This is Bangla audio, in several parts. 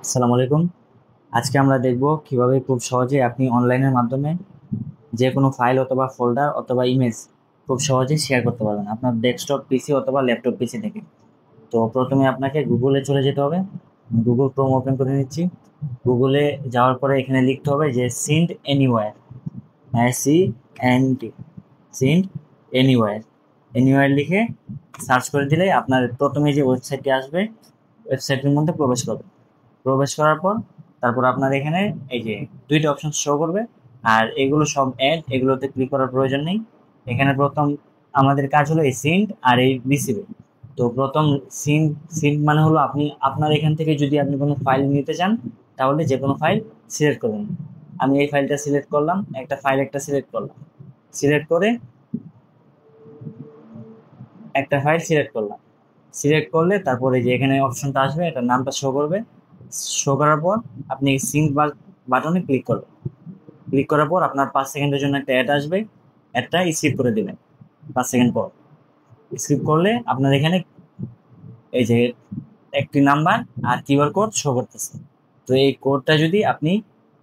আসসালামু আলাইকুম। আজকে আমরা দেখব কিভাবে খুব সহজে আপনি অনলাইনের মাধ্যমে যে কোনো ফাইল অথবা ফোল্ডার অথবা ইমেজ খুব সহজে শেয়ার করতে পারবেন আপনার ডেস্কটপ পিসি অথবা ল্যাপটপ পিসি থেকে। তো প্রথমে আপনাকে গুগলে চলে যেতে হবে। গুগল ক্রোম ওপেন করে নিচ্ছি। গুগলে যাওয়ার পরে এখানে লিখতে হবে যে সিন্ড এনিওয়্যার, SEND, সিন্ড এনিওয়্যার। এনিওয়্যার লিখে সার্চ করে দিলে আপনার প্রথমে যে ওয়েবসাইটটি আসবে ওয়েবসাইটের মধ্যে প্রবেশ করবে। প্রবেশ করার পর তারপর আপনার এখানে এই যে দুইটা অপশন শো করবে। আর এগুলো সব অ্যাড, এগুলোতে ক্লিক করার প্রয়োজন নেই। এখানে প্রথম আমাদের কাজ হলো এই সিন্ড আর এই রিসিভ। তো প্রথম সিন্ড, সিন্ড মানে হলো আপনি আপনার এখান থেকে যদি আপনি কোনো ফাইল নিতে চান তাহলে যে কোনো ফাইল সিলেক্ট করবেন। আমি এই ফাইলটা সিলেক্ট করলাম, একটা ফাইল একটা সিলেক্ট করলাম। সিলেক্ট করে একটা ফাইল সিলেক্ট করলাম। সিলেক্ট করলে তারপরে যে এখানে অপশনটা আসবে এটার নামটা শো করবে। শো করার পর আপনি সিঙ্ক বাটনে ক্লিক করবেন। ক্লিক করার পর আপনার 5 সেকেন্ডের জন্য একটা অ্যাড আসবে। অ্যাডটা স্কিপ করে দিবেন 5 সেকেন্ড পর। স্কিপ করলে আপনার এখানে এই যে একটি নাম্বার আর কিউআর কোড শো করতেছে। তো এই কোডটা যদি আপনি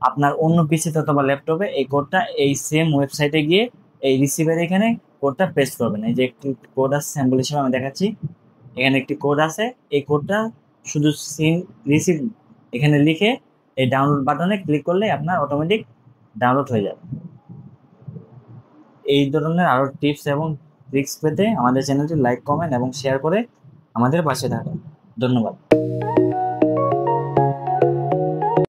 আপনার অন্য পিসিতে অথবা ল্যাপটপে এই কোডটা এই সেম ওয়েবসাইটে গিয়ে এই রিসিভার এখানে কোডটা পেস্ট করবেন। এই যে একটি কোড আছে, স্যাম্পল হিসেবে আমি দেখাচ্ছি। এখানে একটি কোড আছে, এই কোডটা শুধু সিম রিসিভ এখানে লিখে এই ডাউনলোড বাটনে ক্লিক করলে আপনার অটোমেটিক ডাউনলোড হয়ে যাবে। এই ধরনের আরো টিপস এবং ট্রিক্স পেতে আমাদের চ্যানেলটি লাইক, কমেন্ট এবং শেয়ার করে আমাদের পাশে থাকুন। ধন্যবাদ।